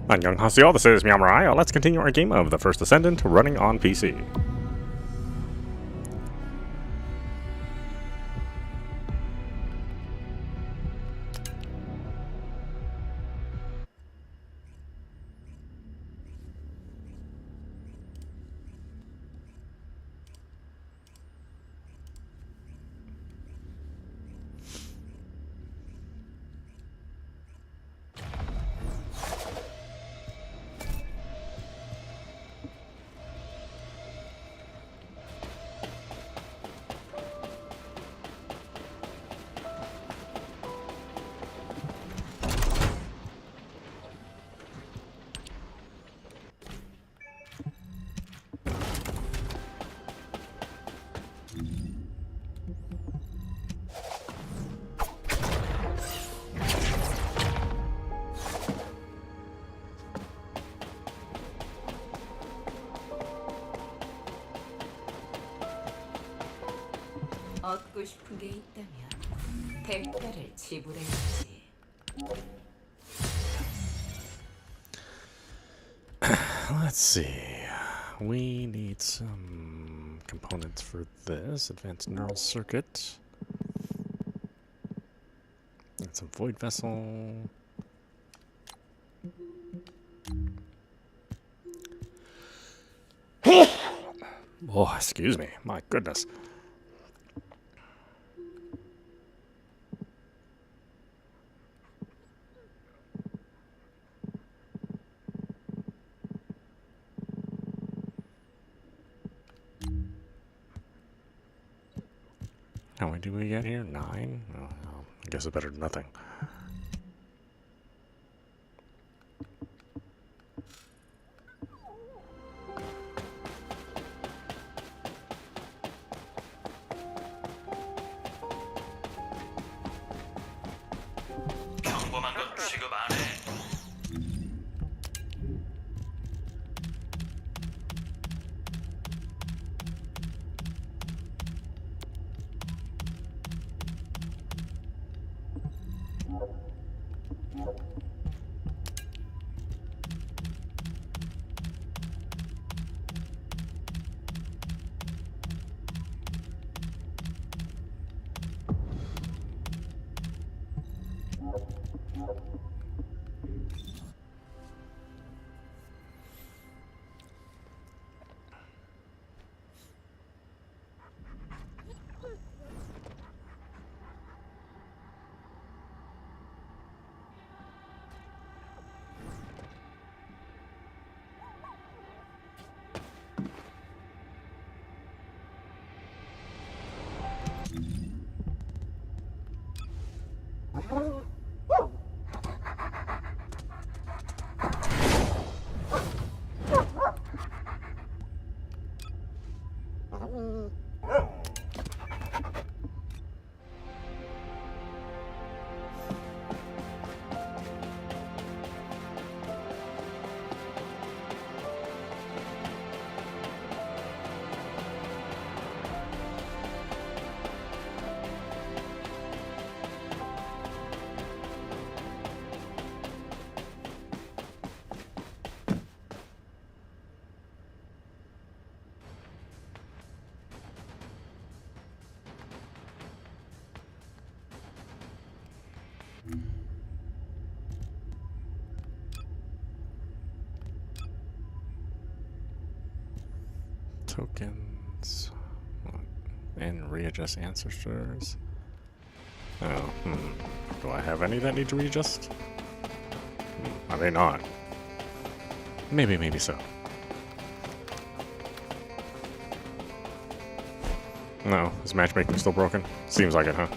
Annyeonghaseyo, this is meowmurai. Let's continue our game of the First Descendant running on PC. 얻고 싶은 게 있다면 대가를 지불해야지. Let's see. We need some components for this. Advanced neural circuit. And some void vessel. Oh, excuse me. My goodness. How many do we get here? 9? Oh, I guess it's better than nothing. 평범한 건 취급 안 해. Tokens and readjust ancestors. Oh, do I have any that need to readjust? I may not. Maybe so. No, is matchmaking still broken? Seems like it, huh?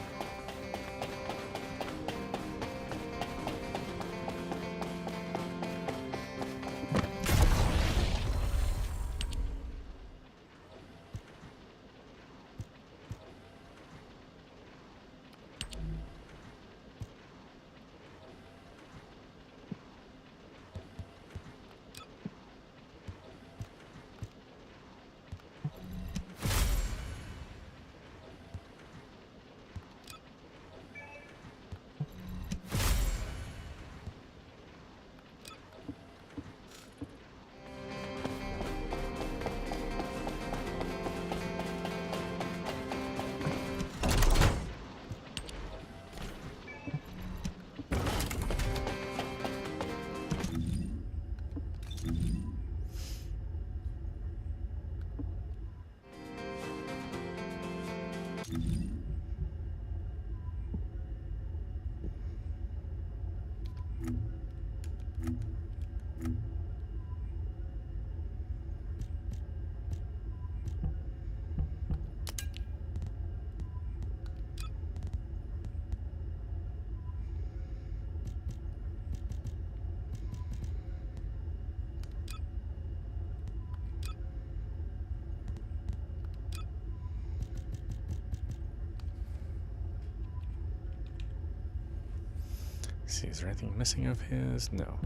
see, is there anything missing of his? No.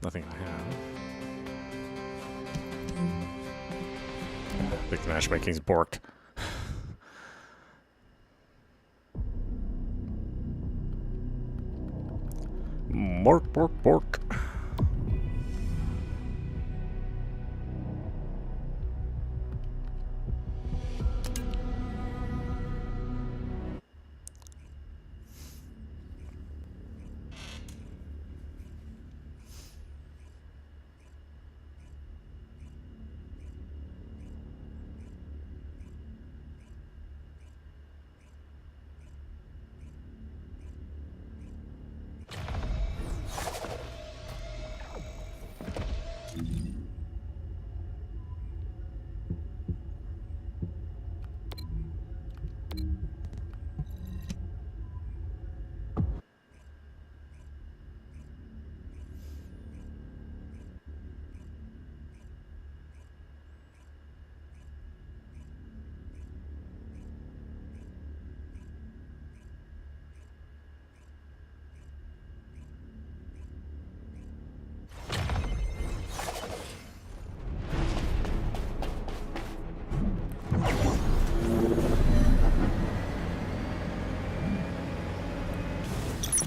Nothing I have. I think the matchmaking's borked. Bork, bork, bork.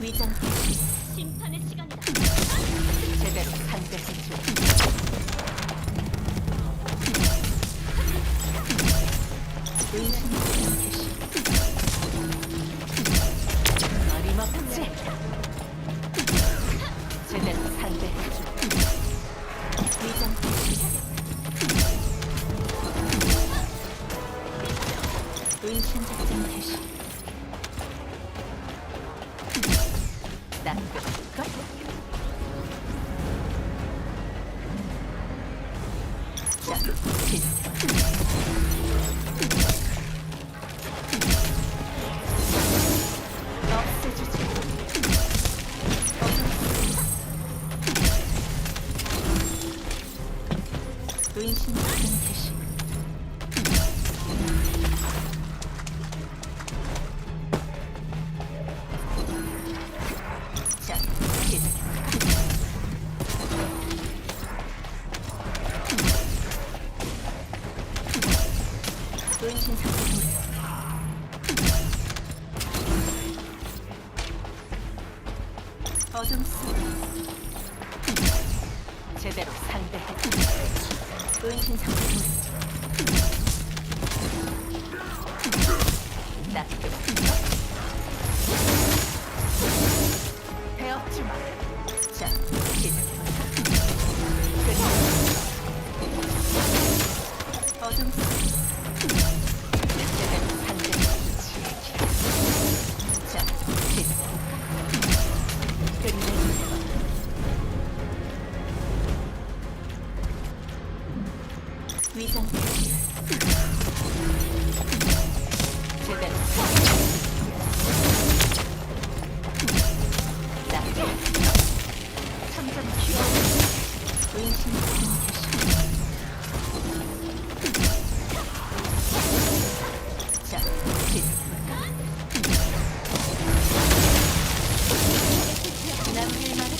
위장 심판의 시간이다. 제대로 상대해줘. 의심스러운 개시. 어림없지. 제대로 상대해줘. 위장 개시. 은신작전 개시. 어둠 속 제대로 상대해. 은신 상태 낫게 배웠지 마. 자, 시작해보자. 어둠 속 제대로 상대해. 자, 시작해보자. 위장 표시 제대로 낫게 참전 귀여워. 의심 자, 남길만은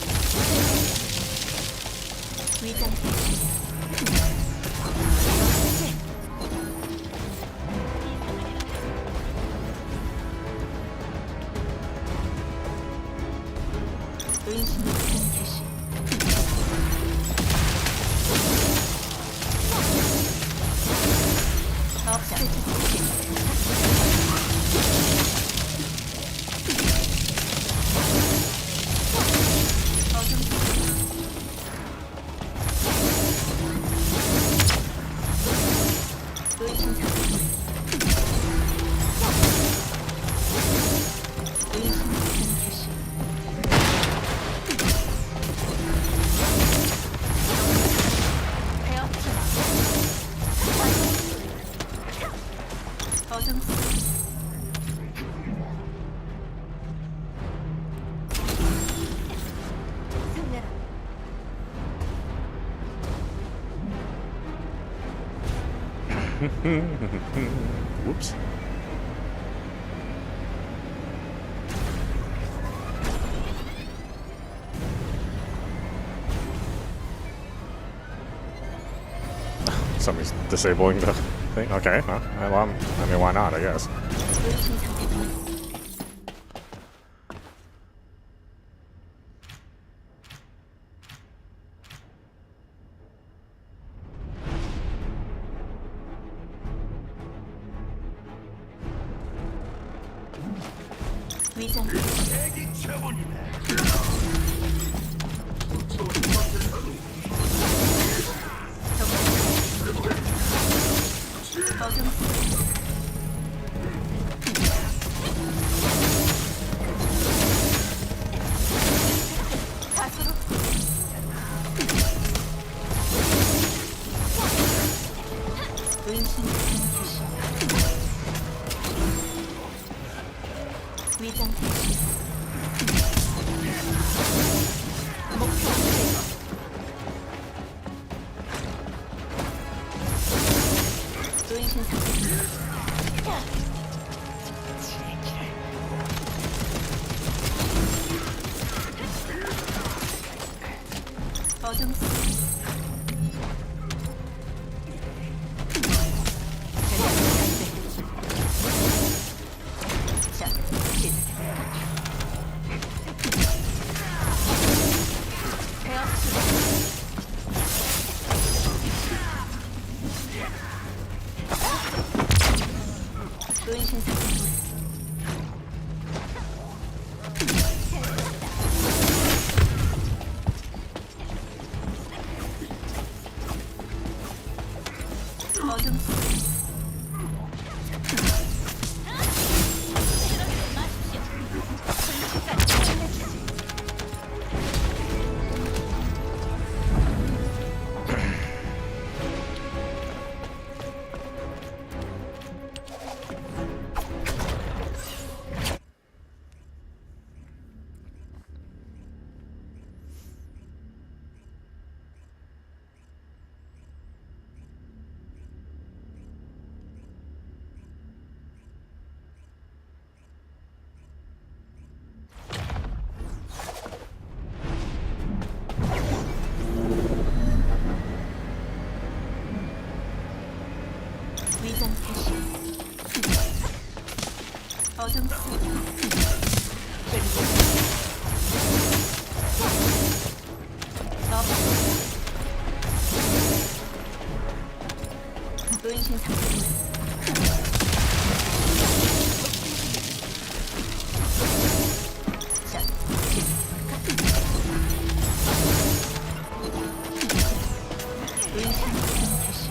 위장 표시 의심스러운 개시. 없애주지. 어둠 의심스러운 개시. 어둠 속 상내라. Whoops. somebody's disabling the thing. Okay, well, I mean, why not? I guess. 은신 상태 분. 위장 어둠 가수로 은신 교시 위장 대시 목표 제거 은신 상태 어둠 자, 은신 상태 어둠 위장 대시 어둠 은신 상태 자, 은신 대시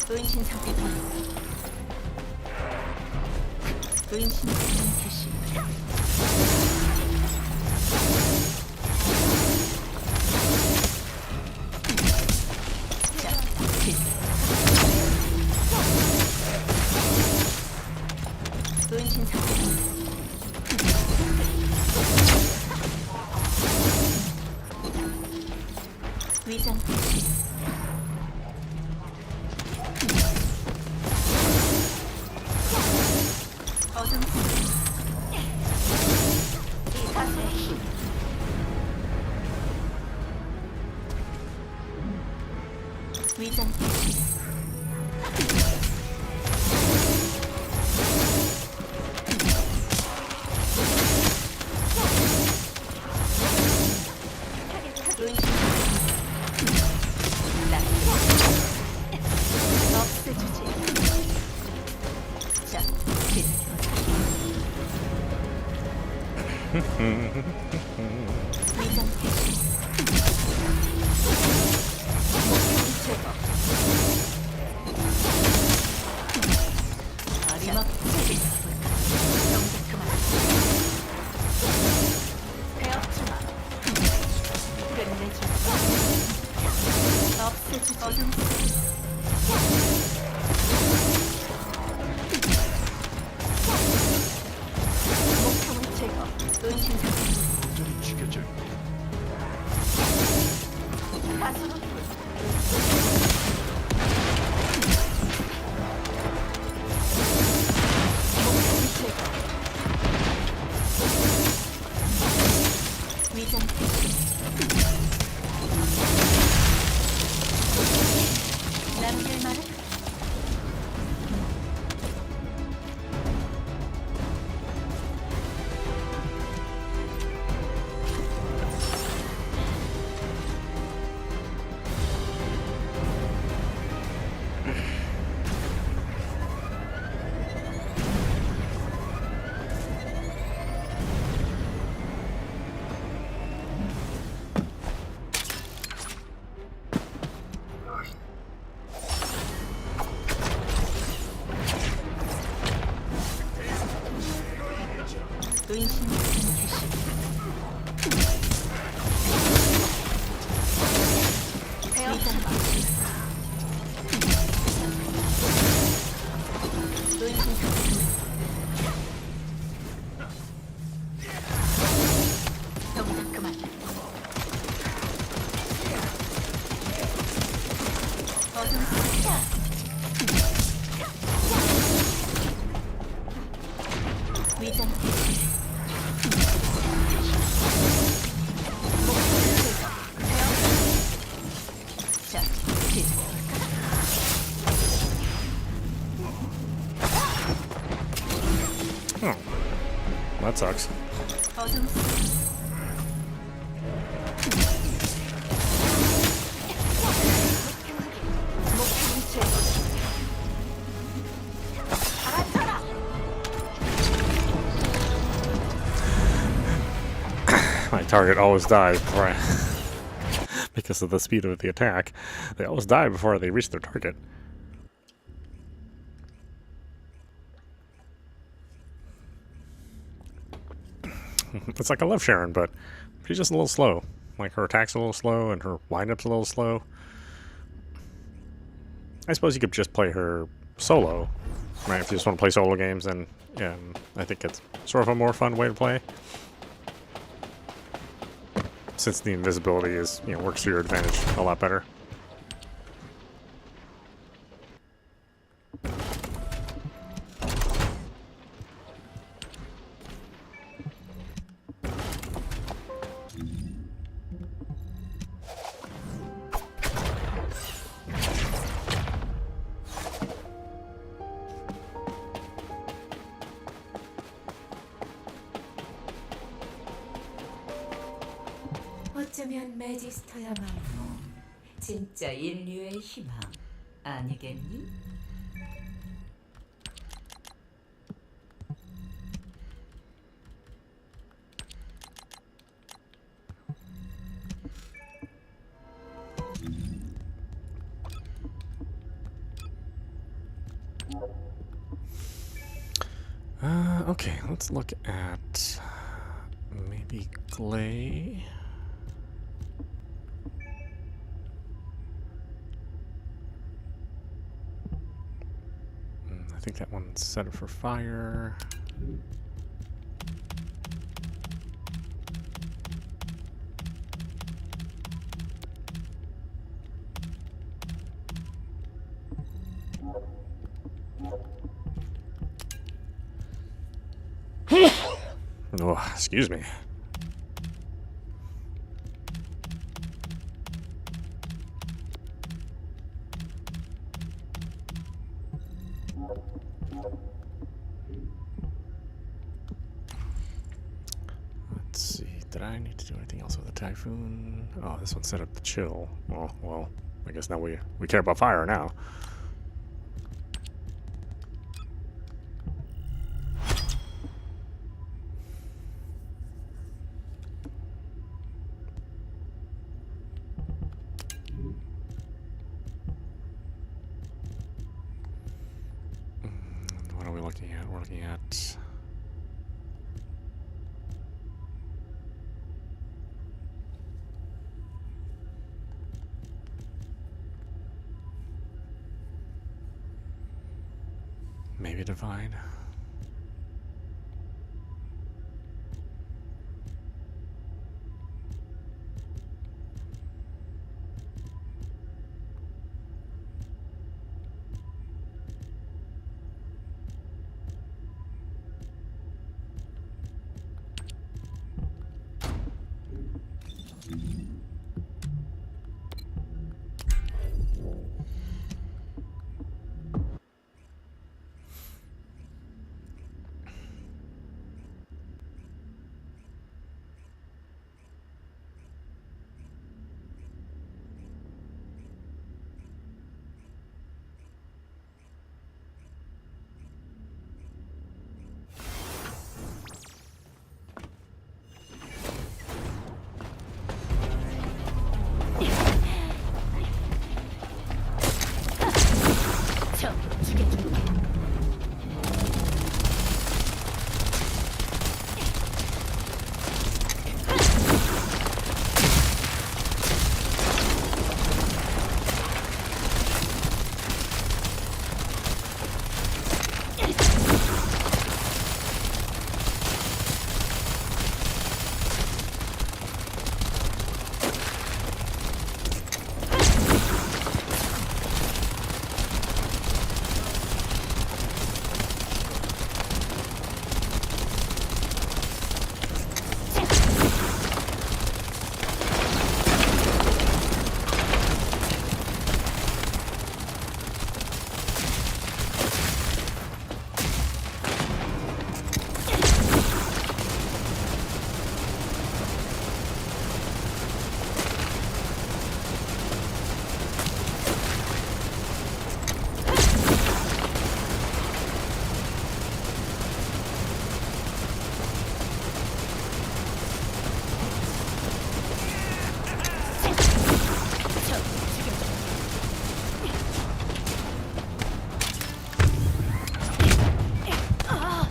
은신 상태 은신 교시 자, 은신 상태 위장 대시 어둠 이 가수의 힘 위장 대시 없애주지 자, 위장 대시 제거 어림없지 정작 그만 배웠지마 끝내주지 없애주지 어둠 목표물 제거 은신 상태 은신 같은 귀신. 베어치마. 은신 같은 동작 그만. 어둠 속이다. 위장 대신. 자, 시작해볼까? That sucks. 어둠 속. 목표는 제거. 알아쳐라. My target always dies before because of the speed of the attack. They always die before they reach their target. It's like I love Sharon, but she's just a little slow. Like her attack's a little slow and her wind-up's a little slow. I suppose you could just play her solo, right? If you just want to play solo games, then yeah, I think it's sort of a more fun way to play. Since the invisibility is, works to your advantage a lot better. 어쩌면 매지스터야말로 진짜 인류의 희망 아니겠니? Okay, let's look at maybe Glay. I think that one's set up for fire. Oh, excuse me. Let's see. Did I need to do anything else with the typhoon? Oh, this one's set up to chill. Oh, well, I guess now we care about fire now. What are we looking at? We're looking at maybe divine.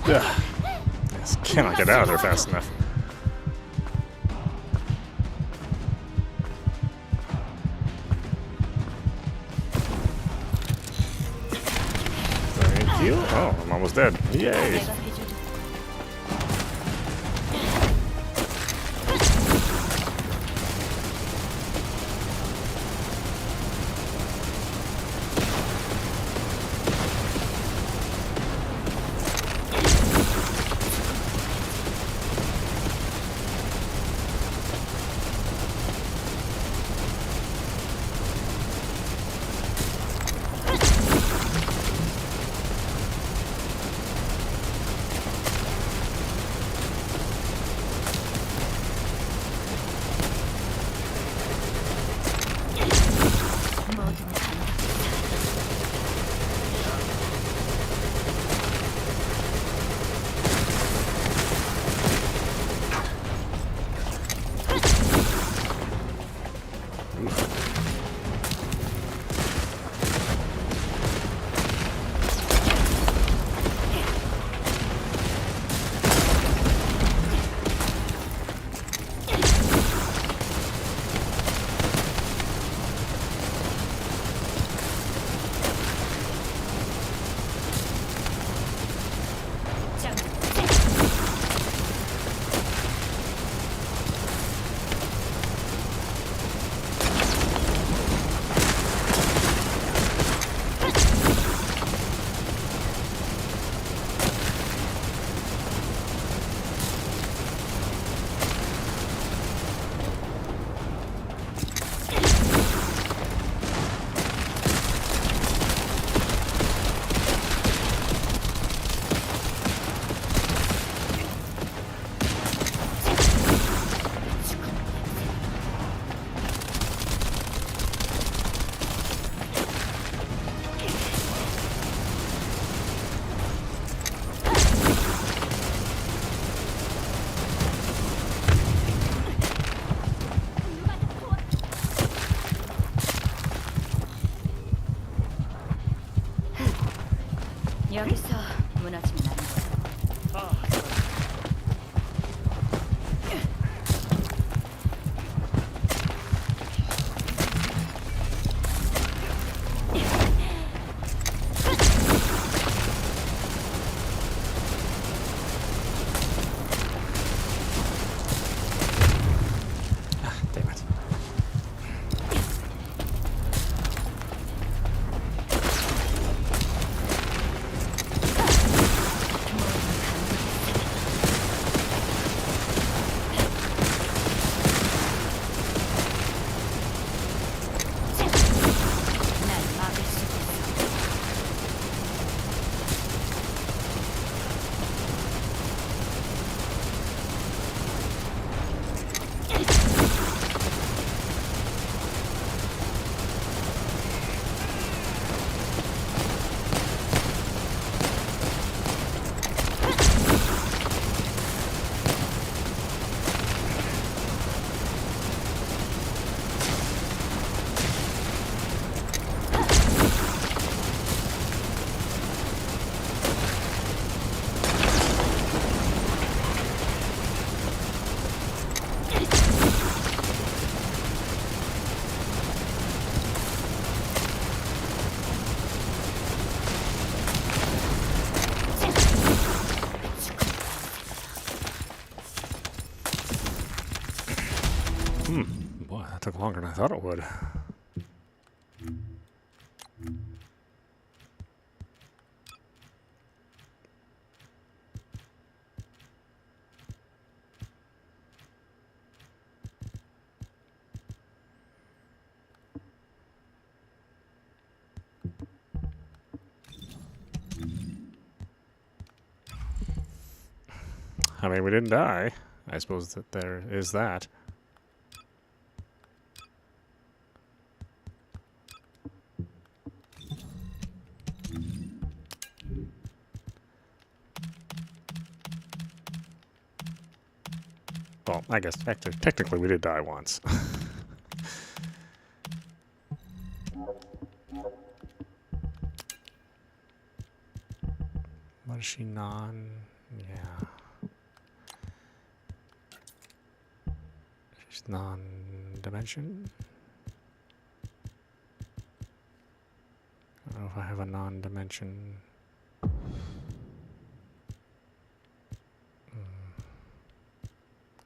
Ugh. I just cannot get out of there fast enough. Thank you. Oh, I'm almost dead. Yay! 내가 해줄 뭐든 간다. 여기서 무너지면 안 돼. Damn it. 날 막을 수 있어. Boy, that took longer than I thought it would. I mean, we didn't die. I suppose that there is that. Well, I guess technically we did die once. What is she non? Yeah. Just non-dimension. I don't know if I have a non-dimension.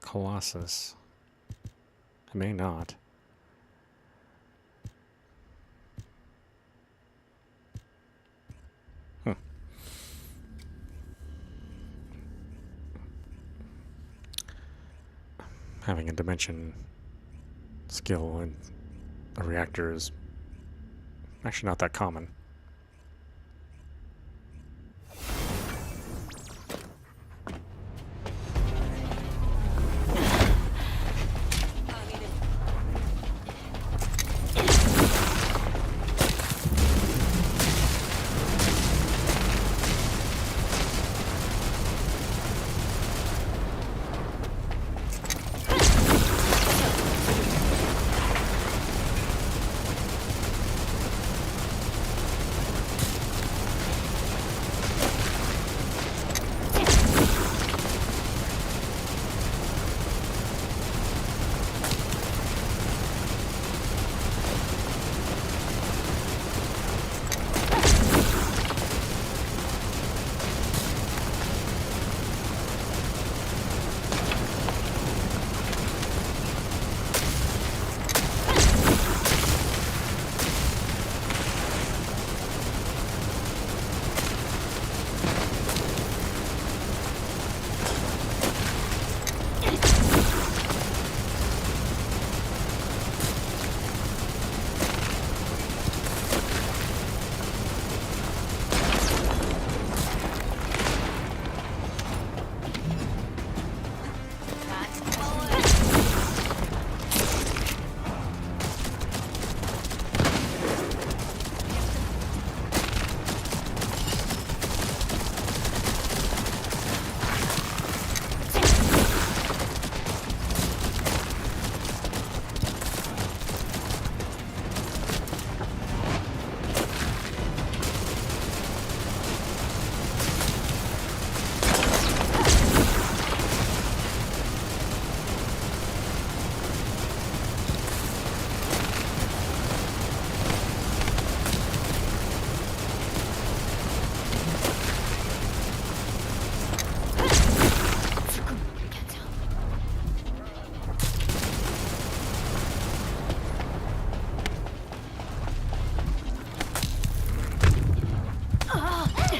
Colossus. I may not. Having a dimension skill in a reactor is actually not that common.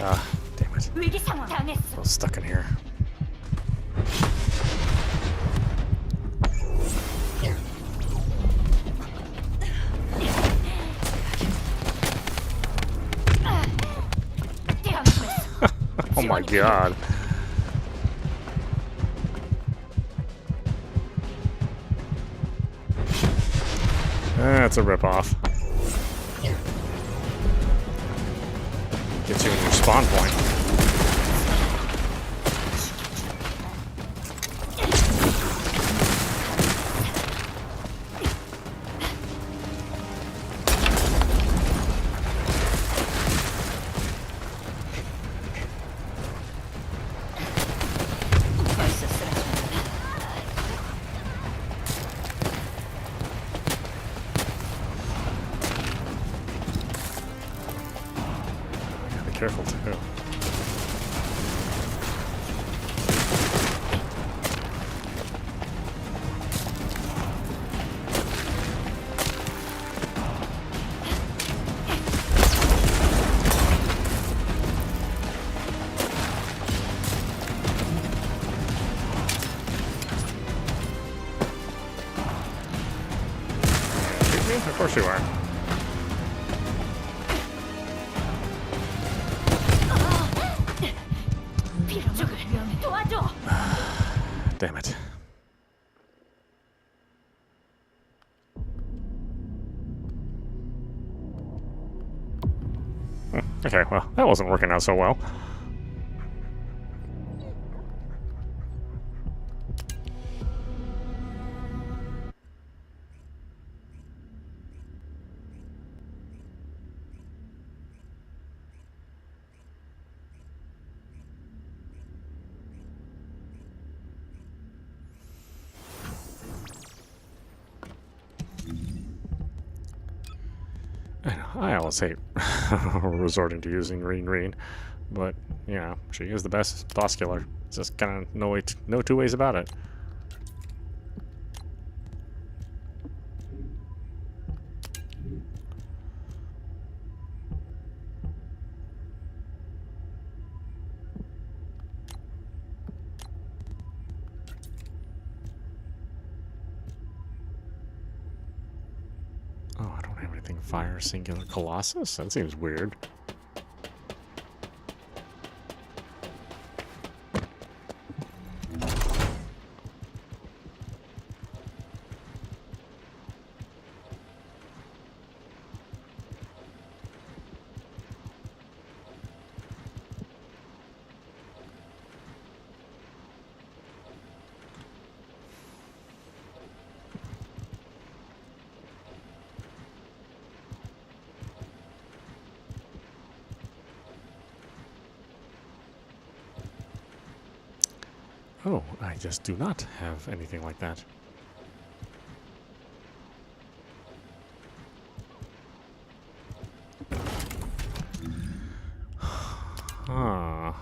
Ah, damn it. I was stuck in here. Oh my god. That's a ripoff. Gets you in your spawn point. Careful too. Of course you are. Damn it. Okay, well, that wasn't working out so well. I always hate resorting to using green, but yeah, she is the best boss killer. Just kind of no two ways about it. Oh, I don't have anything fire singular Colossus? That seems weird. Oh, I just do not have anything like that. Huh.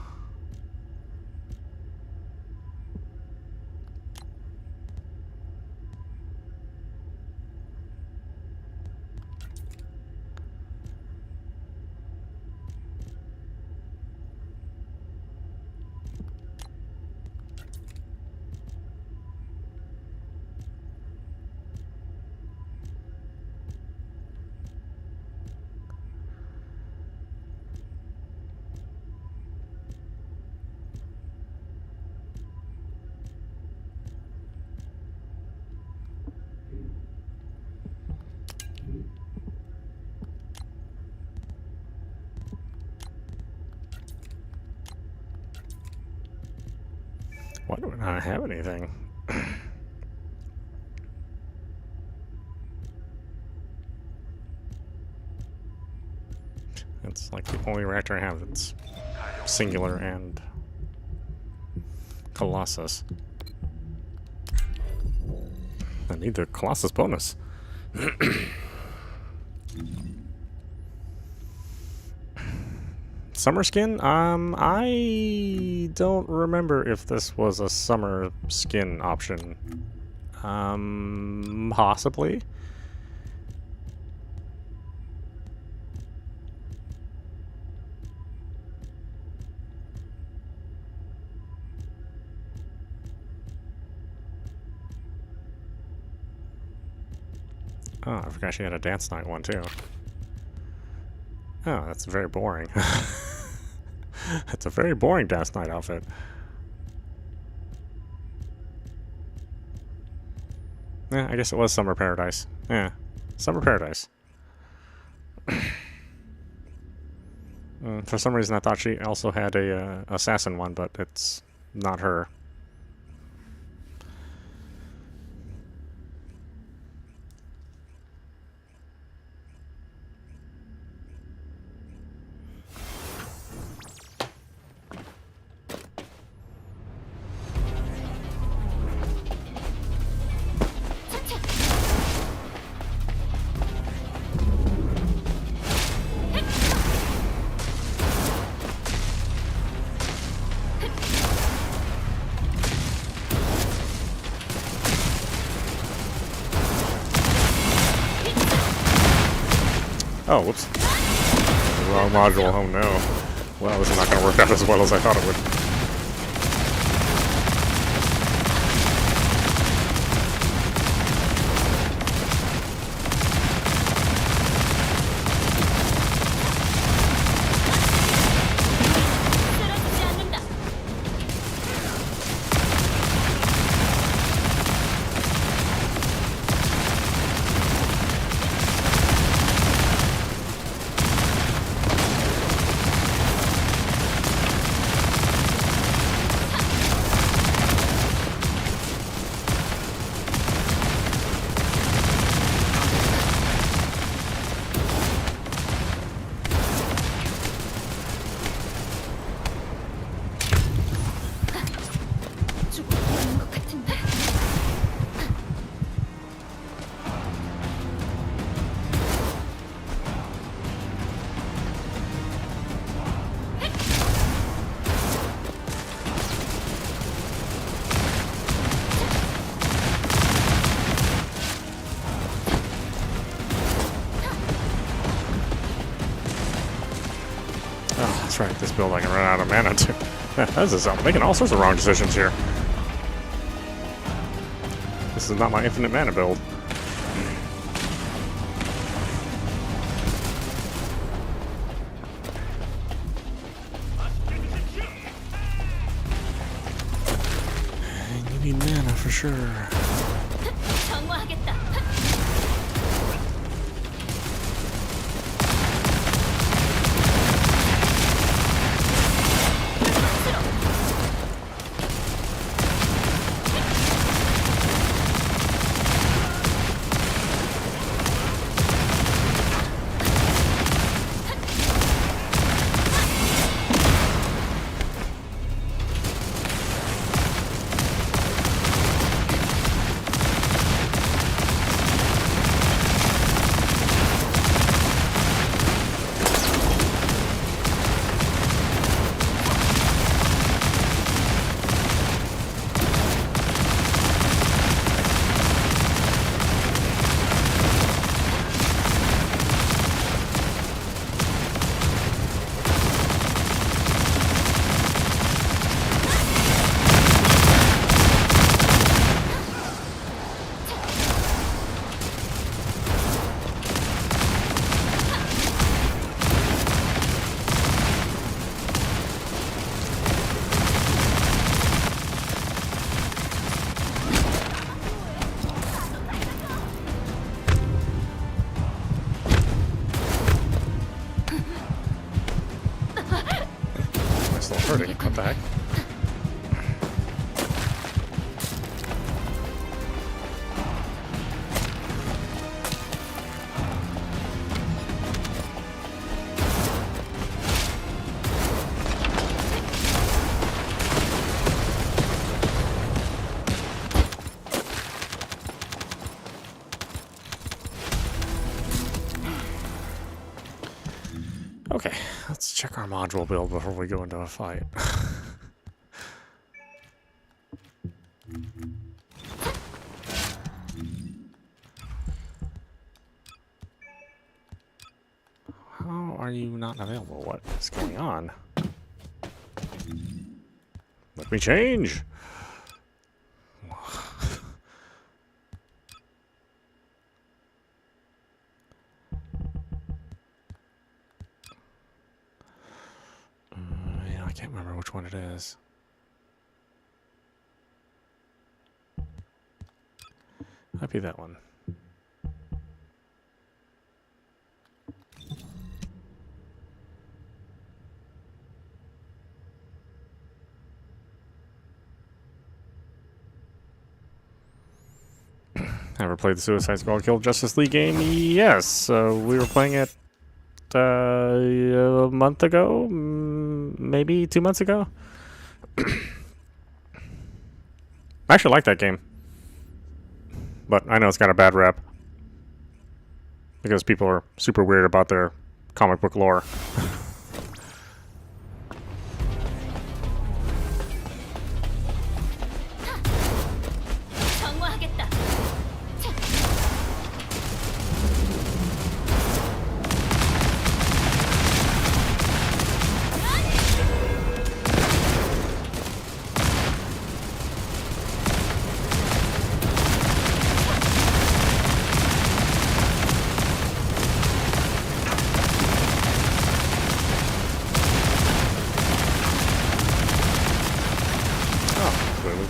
Why do I not have anything? It's like the only reactor I have that's singular and Colossus. I need the Colossus bonus. Summer skin? I don't remember if this was a summer skin option. Possibly. Oh, I forgot she had a dance night one too. Oh, that's very boring. It's a very boring dance night outfit. Yeah, I guess it was Summer Paradise. Yeah, Summer Paradise. For some reason I thought she also had a assassin one, but it's not her. Oh, whoops. Wrong module, oh no. Well, this is not going to work out as well as I thought it would. that's right. This build I can run out of mana too. This is I'm making all sorts of wrong decisions here. This is not my infinite mana build. And you need mana for sure. 정화하겠다. Hurting. What the heck? Okay, let's check our module build before we go into a fight. How are you not available? What is going on? Let me change! I can't remember which one it is. Might be that one. Ever played the Suicide Squad Kill Justice League game? Yes. We were playing it a month ago, maybe 2 months ago. I actually like that game, but I know it's got a bad rep because people are super weird about their comic book lore.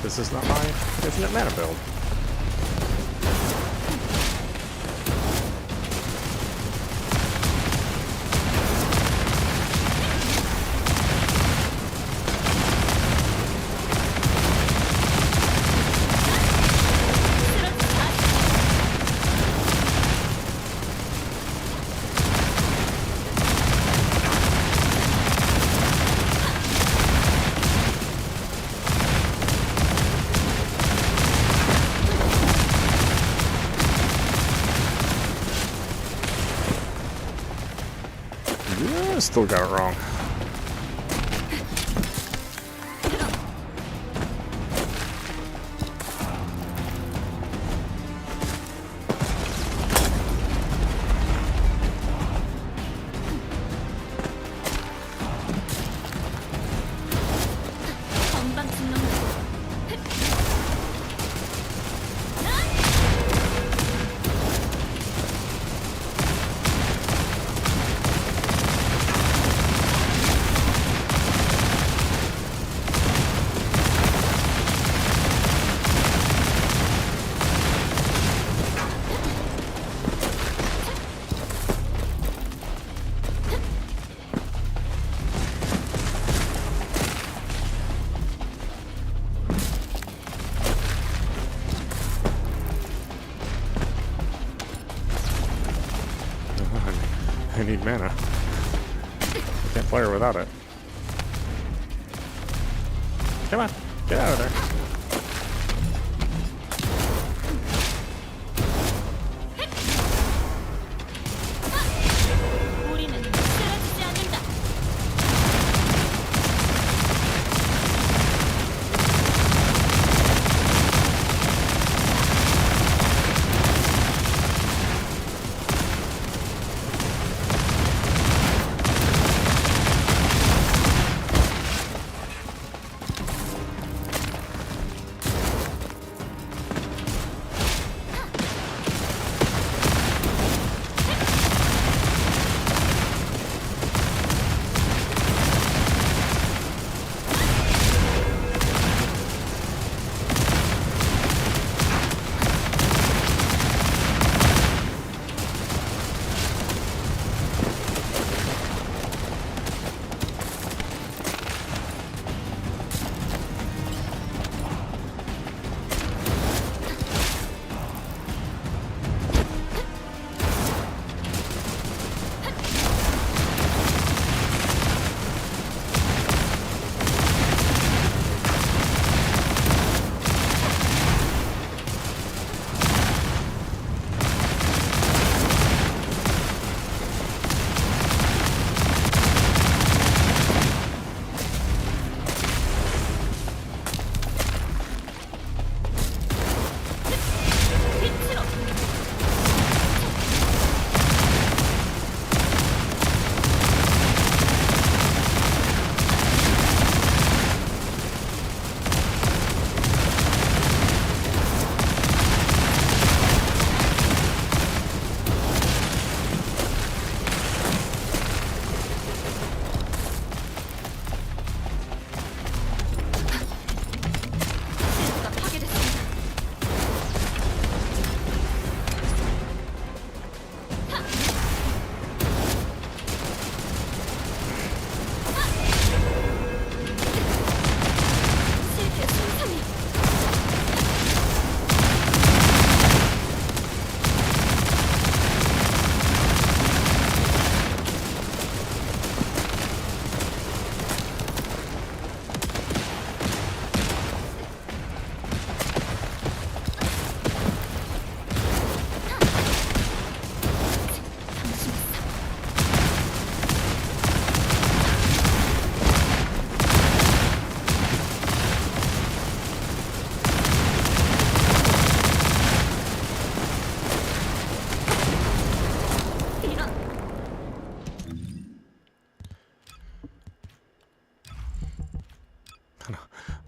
This is not my infinite mana build. Still got it wrong. need mana. Can't play her without it. Come on, get out of there. 우리는 쓰러지지 않는다.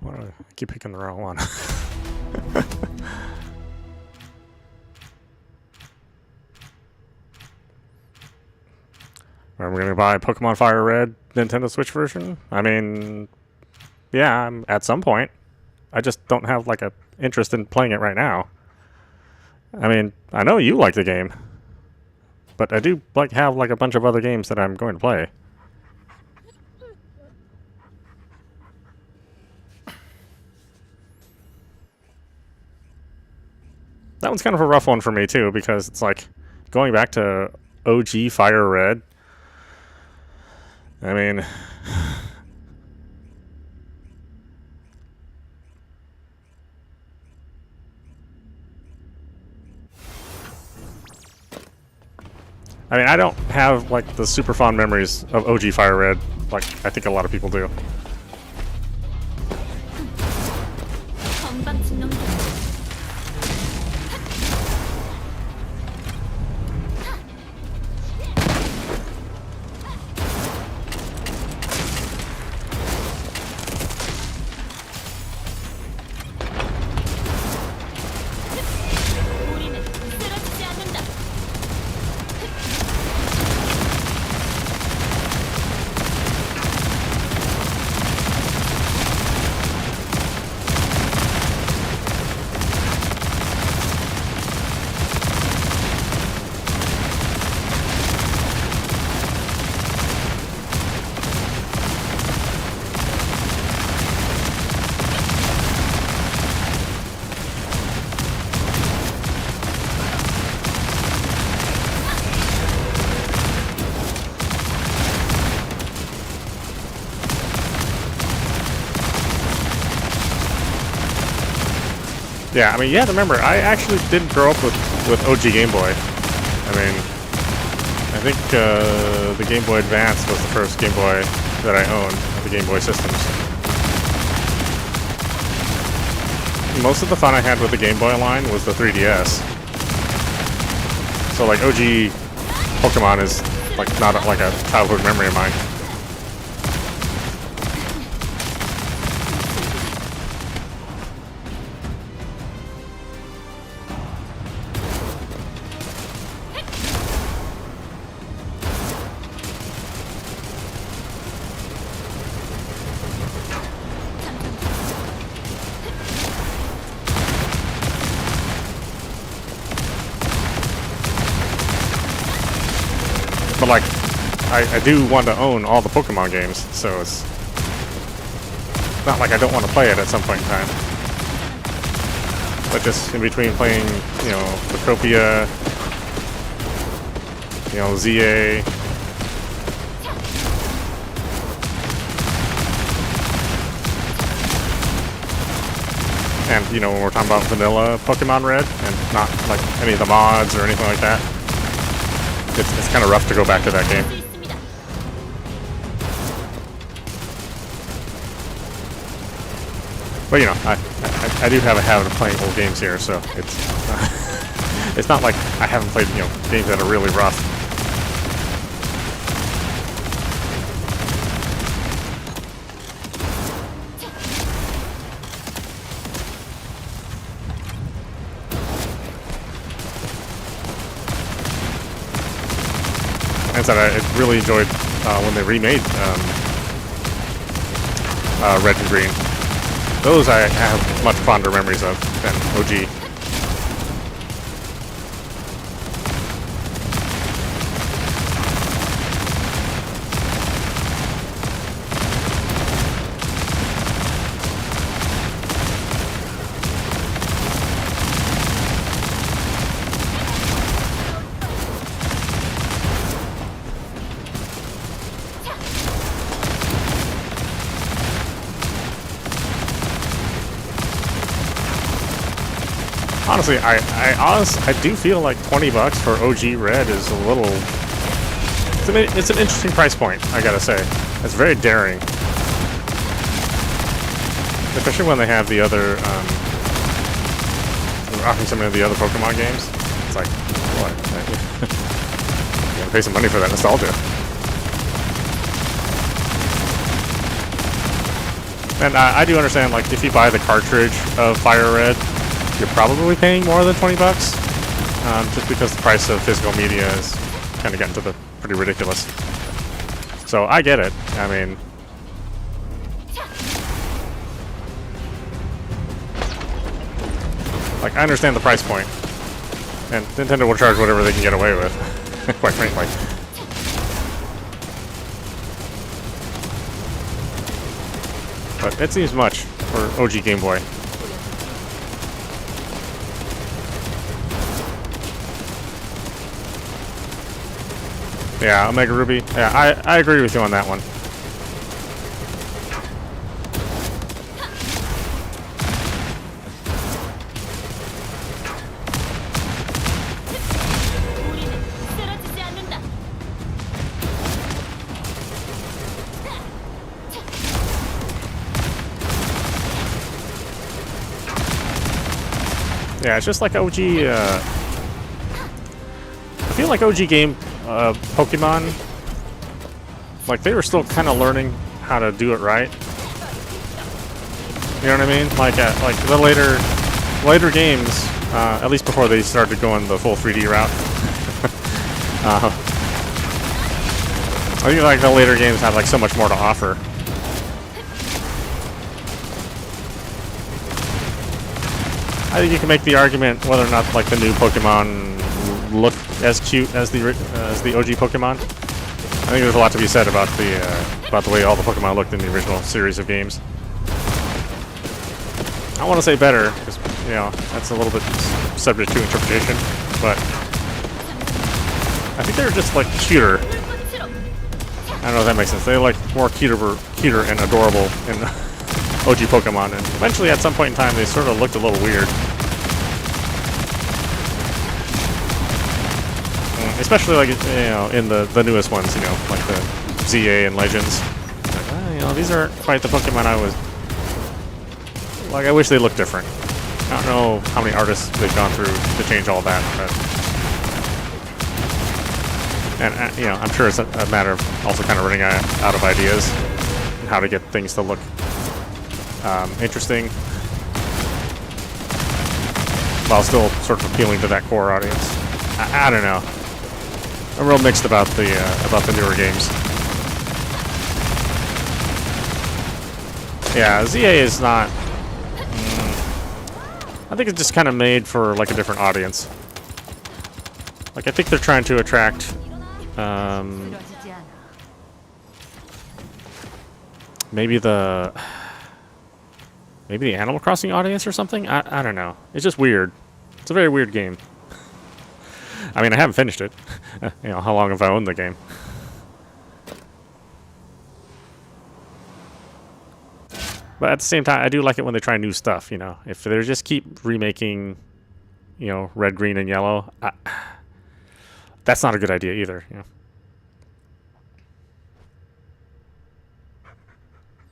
I keep picking the wrong one. Are we gonna buy Pokemon Fire Red Nintendo Switch version? I mean, yeah, at some point. I just don't have like a interest in playing it right now. I mean, I know you like the game, but I do like have like a bunch of other games that I'm going to play. That one's kind of a rough one for me too, because it's like going back to OG Fire Red. I mean, I don't have like the super fond memories of OG Fire Red, like I think a lot of people do. 건방진 놈들. 우리는 쓰러지지 않는다. Yeah, I mean, you have to remember, I actually didn't grow up with OG Game Boy. I mean, I think the Game Boy Advance was the first Game Boy that I owned of the Game Boy systems. Most of the fun I had with the Game Boy line was the 3DS. So like OG Pokemon is like not like a childhood memory of mine. But like, I do want to own all the Pokemon games, so it's not like I don't want to play it at some point in time. But just in between playing, you know, Photopia, you know, ZA, and, you know, when we're talking about vanilla Pokemon Red, and not like any of the mods or anything like that, it's kind of rough to go back to that game. But you know, I do have a habit of playing old games here, so it's it's not like I haven't played, you know, games that are really rough. And so I really enjoyed when they remade Red and Green. Those I have much fonder memories of than OG. Honestly, I do feel like $20 for OG Red is a little. It's an interesting price point, I gotta say. It's very daring, especially when they have the other, offering some of the other Pokemon games. It's like, what? You gotta pay some money for that nostalgia. And I do understand, like, if you buy the cartridge of Fire Red, you're probably paying more than $20, just because the price of physical media is kind of getting to the pretty ridiculous. So I get it. I mean, like, I understand the price point, and Nintendo will charge whatever they can get away with, quite frankly. But it seems much for OG Game Boy. Yeah, Omega Ruby. Yeah, I agree with you on that one. Yeah, it's just like OG. I feel like OG game. Pokemon, like, they were still kind of learning how to do it right. You know what I mean? Like the later games, at least before they started going the full 3D route. I think like the later games had like so much more to offer. I think you can make the argument whether or not like the new Pokemon look as cute as the OG Pokemon. I think there's a lot to be said about the way all the Pokemon looked in the original series of games. I want to say better, because, you know, that's a little bit subject to interpretation, but I think they're just like cuter. I don't know if that makes sense. They're like more cuter and adorable in OG Pokemon, and eventually at some point in time they sort of looked a little weird. especially like in the newest ones, like the ZA and Legends. Like, these aren't quite the Pokemon I was. Like, I wish they looked different. I don't know how many artists they've gone through to change all that, but I'm sure it's a matter of also kind of running out of ideas and how to get things to look interesting while still sort of appealing to that core audience. I don't know. I'm real mixed about the newer games. Yeah, ZA is not. I think it's just kind of made for like a different audience. Like I think they're trying to attract maybe the Animal Crossing audience or something. I don't know. It's just weird. It's a very weird game. I mean, I haven't finished it. How long have I owned the game? But at the same time, I do like it when they try new stuff, If they just keep remaking, red, green, and yellow, that's not a good idea either,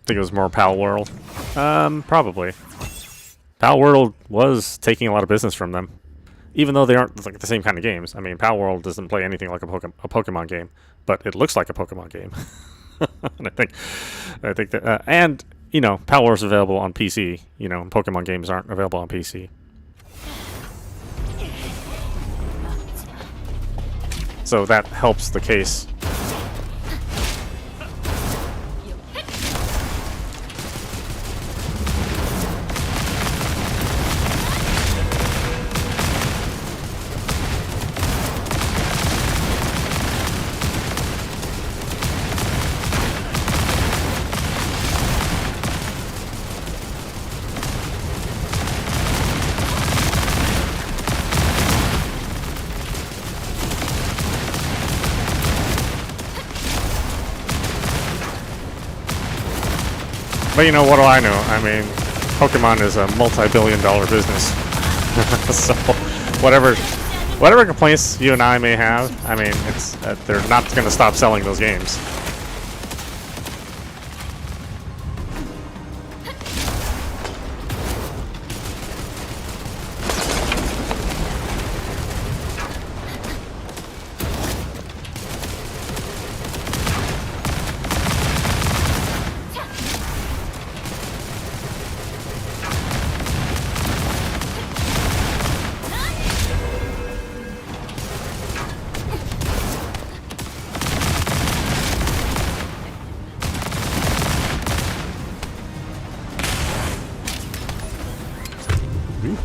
Think it was more Pal World? Probably. Pal World was taking a lot of business from them. Even though they aren't like the same kind of games. I mean, Pal World doesn't play anything like a Pokemon game, but it looks like a Pokemon game. And I think that, and Pal World is available on PC. Pokemon games aren't available on PC. So that helps the case. But what do I know? I mean, Pokemon is a multi-billion-dollar business. So whatever complaints you and I may have, I mean, it's they're not going to stop selling those games.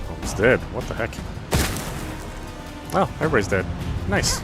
Almost dead. What the heck? Well, everybody's dead. Nice.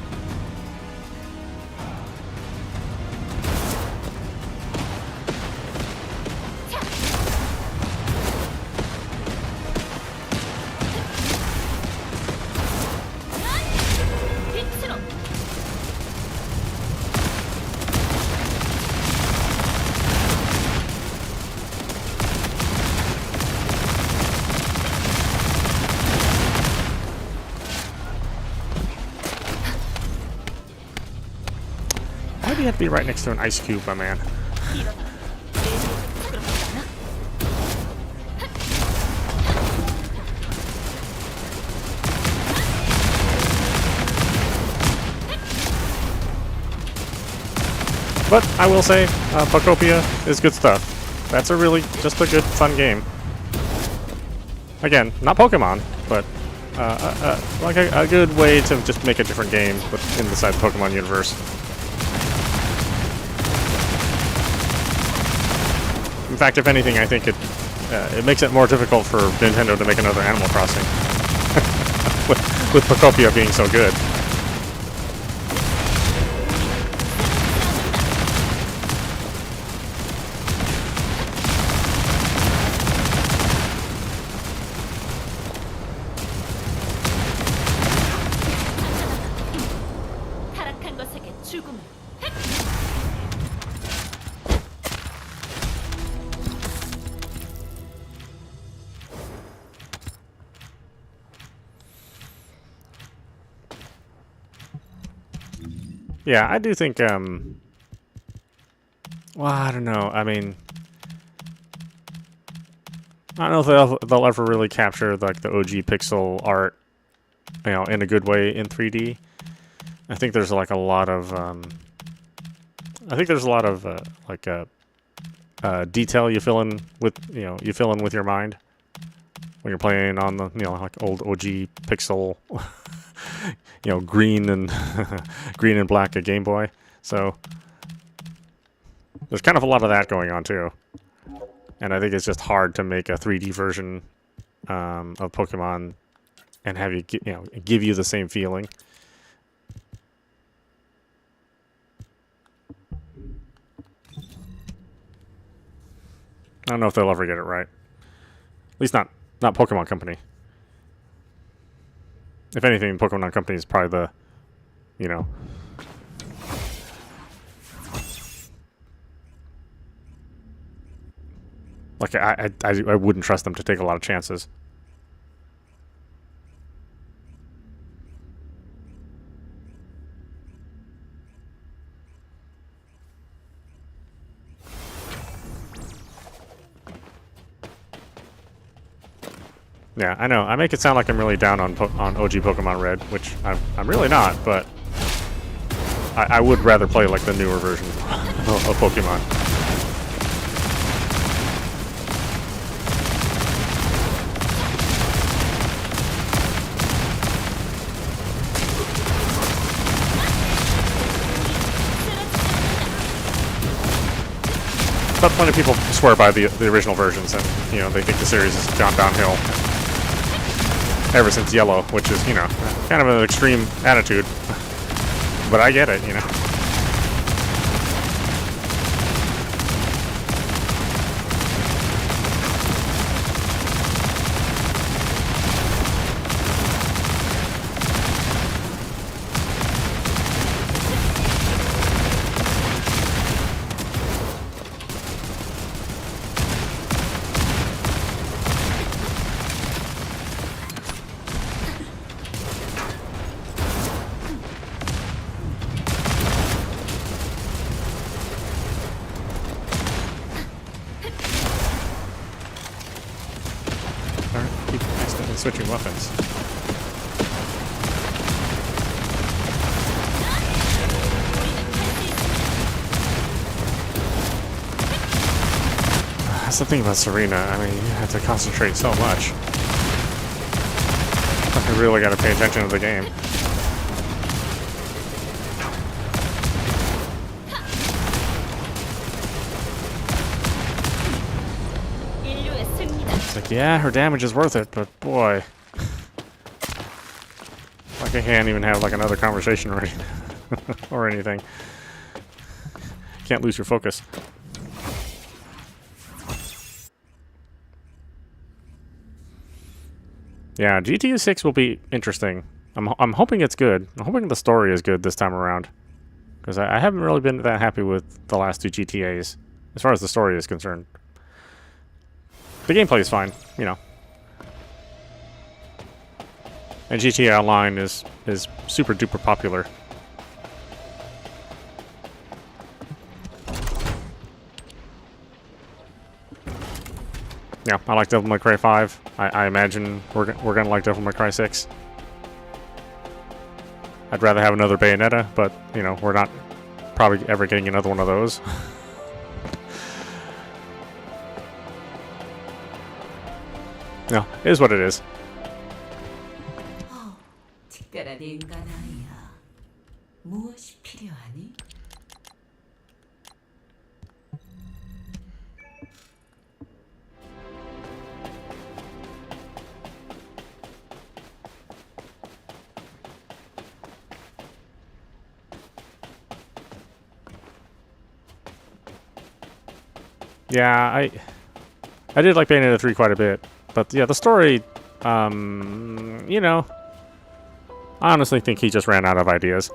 Why do you have to be right next to an ice cube, my man? But I will say, Pokopia is good stuff. That's just a good, fun game. Again, not Pokemon, but like a good way to just make a different game inside the Pokemon universe. In fact, if anything, I think it makes it more difficult for Nintendo to make another Animal Crossing. with Pokopia being so good. 타락한 것에게 죽음을. Yeah, I do think, well, I don't know. I mean, I don't know if they'll ever really capture like the OG pixel art, you know, in a good way in 3D. I think there's like a lot of, detail you fill in with, you fill in with your mind when you're playing on the, like old OG pixel, green and green and black Game Boy. So there's kind of a lot of that going on too. And I think it's just hard to make a 3D version of Pokemon and have you, give you the same feeling. I don't know if they'll ever get it right. At least not Pokemon Company. If anything, Pokemon Company is probably the, like I wouldn't trust them to take a lot of chances. Yeah, I know. I make it sound like I'm really down on OG Pokemon Red, which I'm really not, but I would rather play like the newer version of Pokemon. But plenty of people swear by the original versions, and they think the series has gone downhill ever since Yellow, which is kind of an extreme attitude. But I get it, Keep accidentally switching weapons. That's the thing about Serena. I mean, you have to concentrate so much. You really got to pay attention to the game. It's like, yeah, her damage is worth it, but boy, like I can't even have like another conversation or or anything. Can't lose your focus. Yeah, GTA 6 will be interesting. I'm hoping it's good. I'm hoping the story is good this time around, because I haven't really been that happy with the last two GTAs as far as the story is concerned. The gameplay is fine, and GTA Online is super duper popular. Yeah, I like Devil May Cry 5. I imagine we're gonna like Devil May Cry 6. I'd rather have another Bayonetta, but we're not probably ever getting another one of those. No, it is what it is. 특별한 인간 아이야. 무엇이 필요하니? Yeah, I did like Bayonetta 3 quite a bit, but yeah, the story, I honestly think he just ran out of ideas.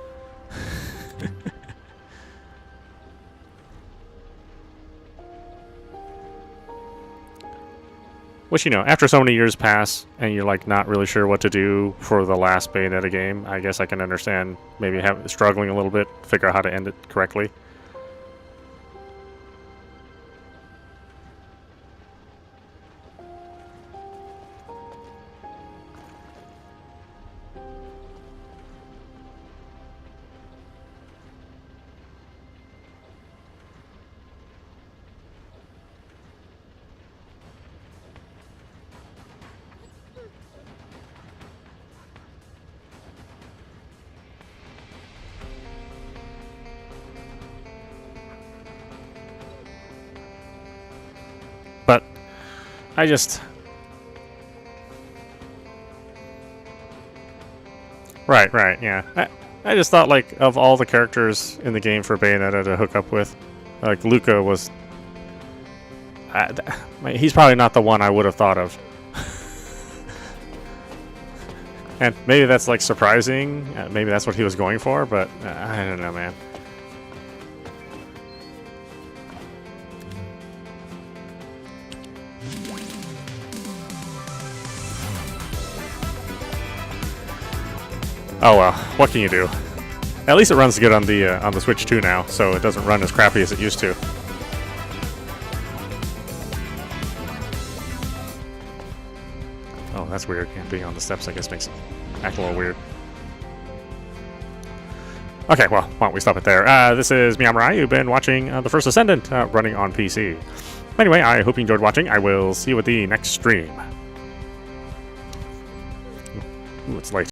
Which, you know, after so many years pass and you're like not really sure what to do for the last Bayonetta game, I guess I can understand maybe struggling a little bit, figure out how to end it correctly. But I just... Right, yeah. I just thought, like, of all the characters in the game for Bayonetta to hook up with, like, Luca was... he's probably not the one I would have thought of. And maybe that's, like, surprising. Maybe that's what he was going for, but I don't know, man. Oh well, what can you do? At least it runs good on the Switch 2 now, so it doesn't run as crappy as it used to. Oh, that's weird. Yeah, being on the steps, I guess, makes it act a little weird. Okay, well, why don't we stop it there? This is meowmurai. You've been watching the First Descendant running on PC. Anyway, I hope you enjoyed watching. I will see you at the next stream. Ooh, it's late.